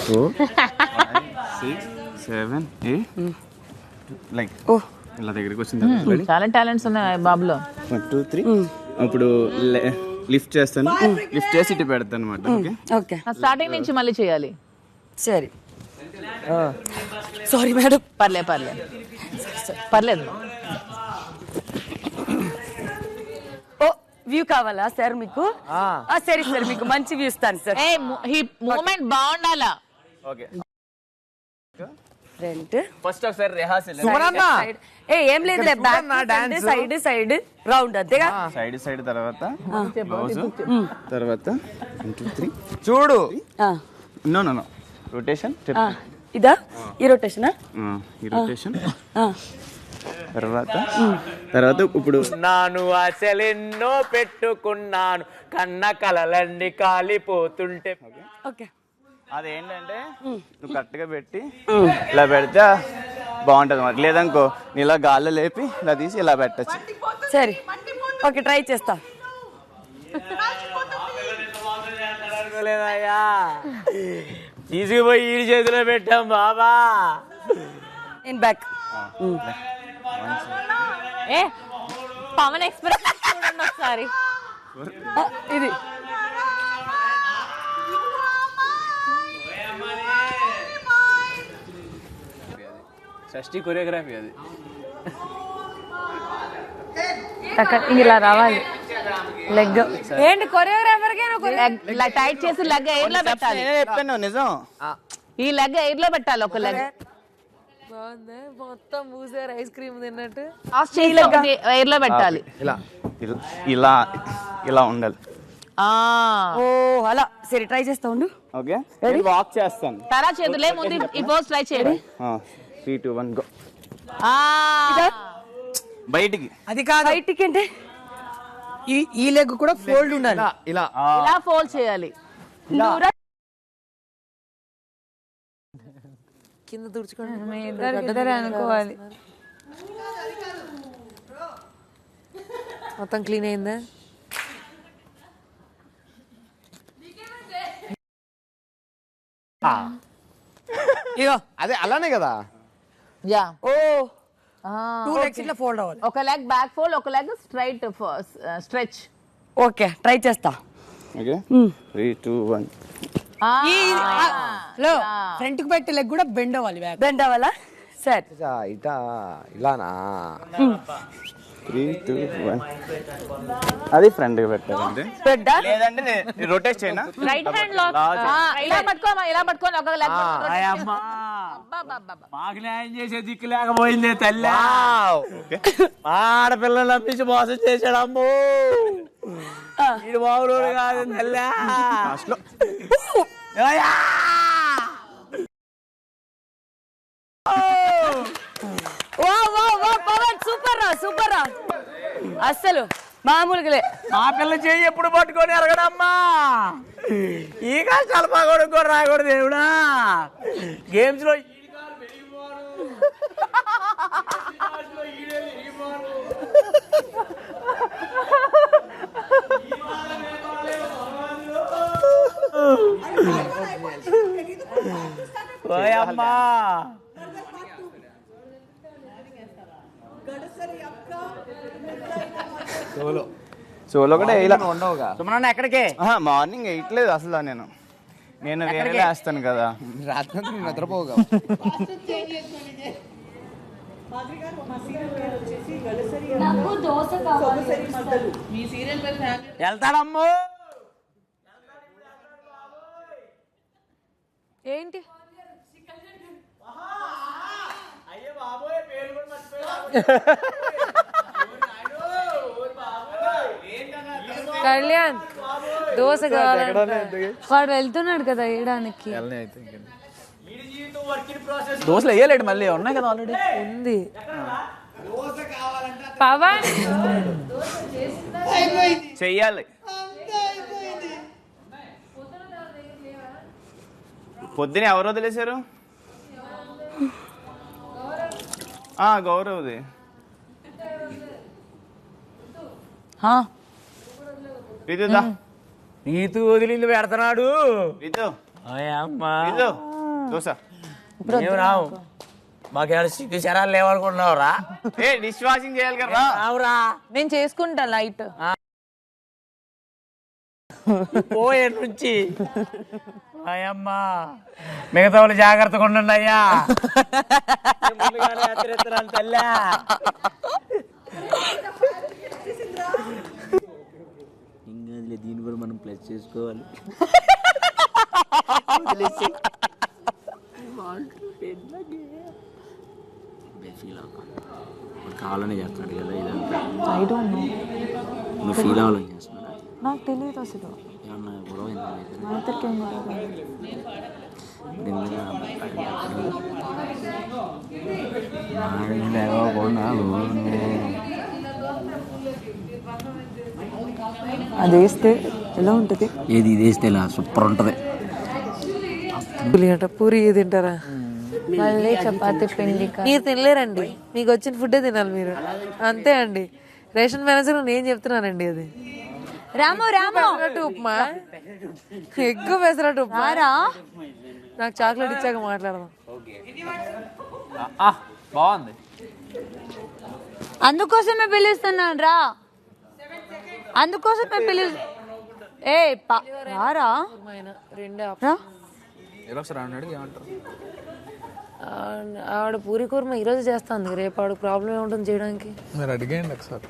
4 5 6 7 8 like ఇలా దగ్గరికి వచ్చింది. చాలా టాలెంట్స్ ఉన్నాయి బాబులో. 1 2 3 ఇప్పుడు లిఫ్ట్ చేస్తాను. లిఫ్ట్ చేసి ఇటు పెడతాను అనమాట. ఓకే స్టార్టింగ్ నుంచి మళ్ళీ చేయాలి. సరే సారీ మేడం. పర్లేదు. ఓ వ్యూ కావాలా సార్ మీకు? సరే సార్ మీకు మంచి వ్యూ ఇస్తాను సార్. మూమెంట్ బాగుండాలా. ఓకే ఫ్రంట్ ఫస్ట్ ఒకసారి రిహార్సల్. ఏం లేదు సైడ్ సైడ్ రౌండ్ అంతేగా. సైడ్ తర్వాత తర్వాత 1 2 3 చూడు. No rotation. ఇదా ఈ రొటేషన్? ఈ రొటేషన్ తర్వాత ఇప్పుడు నాను ఆశలెన్నో పెట్టుకున్నాను కన్న కలలన్నీ కాలిపోతుంటే. ఓకే అదేంటంటే నువ్వు కరెక్ట్ గా పెట్టి ఇలా పెడితే బాగుంటది మరి. లేదనుకో నీ ఇలా గాల్లో లేపి ఇలా తీసి ఇలా పెట్టచ్చు. సరే ఓకే ట్రై చేస్తా. లేదయ్యా తీసుకుపోయి ఈ చేతిలో పెట్టాం బాబా. ఇన్ బ్యాక్ పవన్ ఎక్స్ప్రెస్ చూడండి ఒకసారి. ఇది షష్ఠి కొరియోగ్రఫీ అది. ఇలా రావాలి. లెగ్ ఏంటి కొరియోగ్రాఫర్ టైట్ చేసి లెగ్ ఎయిర్ లో పెట్టాలి. చెప్పాను నిజం. ఈ లెగ్ ఎయిర్ లో పెట్టాలి. ఒక లెగ్ మొత్తం మూసారు ఐస్ క్రీమ్ తిన్నట్టు. ఎయిర్ లో పెట్టాలి. ఇలా ఇలా ఉండాలి. ఓ అలా సరే ట్రై చేస్తా ఉండు. ఓకే వాక్ చేస్తాను. తరా చేతులే ముందు ఈ పోజ్ ట్రై చేయండి. 3 2 1 గో. బయటికి అది కాదు. బయటికి అంటే ఈ లెగ్ కూడా ఫోల్డ్ ఉండాలి. ఇలా ఇలా ఫోల్డ్ చేయాలి. కింద తుడుచుకోండి అనుకోవాలి. మొత్తం క్లీన్ అయిందా? ఇగో అదే అలానే కదా. యా ఓ 2 legs ఇట్లా ఫోల్డ్ అవ్వాలి. ఒక లెగ్ బ్యాక్ ఫోల్డ్, ఒక leg straight stretch. Okay try చేస్తా. ఓకే 3 2 1 ఫ్రంట్ కు పెట్టే లెగ్ కూడా బెండ్ అవ్వాలి. బెండ్ అవ్వాలా? సరే ఇటా ఇలానా? 3 2 1 అది ఫ్రంట్ గా పెట్టాలంటే. లేదంటే రొటేట్ చేయనా? Right hand lock. ఇలా పట్టుకోవాలి ఒక లెగ్. మాకు న్యాయం చేసే దిక్కు లేకపోయిందే తల్లి. ఆడపిల్లలు నమ్మించి మోసం చేశాడు. అమ్మో ఇది బాగులోడు కాదు తల్లి. సూపర్ రా అస్సలు మామూలుగా. ఆ పిల్ల చేయి ఎప్పుడు పట్టుకొని ఎరగడమ్మా. ఈ కష్టాలు పగొడు కూడా రాకూడదు దేవుడా. గేమ్స్ లో అమ్మా సోలో కూడా ఇలా ఉండవుగా. సుమనన్న ఎక్కడికే? మార్నింగ్ వేయట్లేదు అసలు. నేను వేరే వేస్తాను కదా. రాత్రి నిద్రపోగా. వెళ్తాడమ్మో. ఏంటి కళ్యాణ్ దోశ కావాలంటే వాడు వెళ్తున్నాడు కదా వేయడానికి. దోశలు వేయలేడు మళ్ళీ ఉన్నాయి కదా ఆల్రెడీ ఉంది. పవన్ చెయ్యాలి. పొద్దున ఎవరు వదిలేశారు? గౌరవ్ది. నీతు వదిలింది పెడతాడు. విదు అమ్మా దోశ. మేము రావు, మాకేమైనా సిగ్గు శరాలు లేవనుకుంటున్నావురా? ఏ డిష్ వాషింగ్ చేయాలి కదా. రావురా, నేను చేసుకుంటా లైట్. పోయే నుంచి అయ్యమ్మా, మిగతా వాళ్ళు జాగ్రత్తగా ఉండండి అయ్యా. తల్లా ఇంకా దీన్ని కూడా మనం ప్లస్ చేసుకోవాలి. కావాలనే చేస్తున్నాడు కదా ఇదంతా. నువ్వు ఫీల్ అవ్వాలని చేస్తున్నాడా? నాకు తెలియదు అసలు. ఏమన్నా గొడవ అది వేస్తే ఎలా ఉంటుంది? ఏది ఇది వేస్తే ఇలా సూపర్ ఉంటుంది. పూరి తింటారా? మళ్ళీ చపాతి పిండి. మీరు తినలేరండి, మీకు వచ్చిన ఫుడ్డే తినాలి మీరు. అంతే అండి. రేషన్ మేనేజర్ నేను చెప్తున్నానండి. అది రాము పెసరట్టు ఉప్మా, ఎక్కువ పెసరట్టు ఉప్మా. నాకు చాక్లెట్ ఇచ్చాక మాట్లాడదాం. బాగుంది. అందుకోసమే పిలుస్తున్నాను రా, అందుకోసమే ఏ రారా రెండే రా. ఆవిడ పూరి కూర్మ ఈరోజు చేస్తాను, రేపు ఆవిడ ప్రాబ్లం ఏముంటుంది చేయడానికి? మీరు అడిగేయండి ఒకసారి.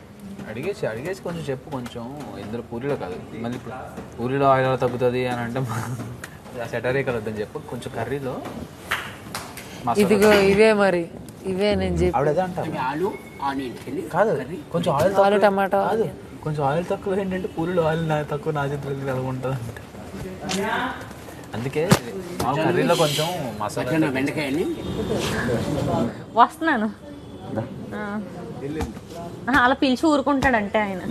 అడిగేసి కొంచెం చెప్పు. కొంచెం ఇందులో పూరీలో కాదు, మళ్ళీ ఇప్పుడు పూరీలో ఆయిల్ తగ్గుతుంది అని అంటే సెటరీ కలొద్దని చెప్పు. కొంచెం కర్రీలో ఇదిగో ఇవే మరి, ఇవే నేను చెప్పి ఆవిడ అంటారు కాదు. కొంచెం ఆయిల్ ఆలు టమాటా, కొంచెం ఆయిల్ తక్కువ ఏంటంటే పూరీలో ఆయిల్ తక్కువ నా చేతులకి ఎలా ఉంటుంది అంటే అందుకే మా కర్రీలో కొంచెం మసాలా. వస్తున్నాను. అలా పిలిచి ఊరుకుంటాడంటే ఆయన.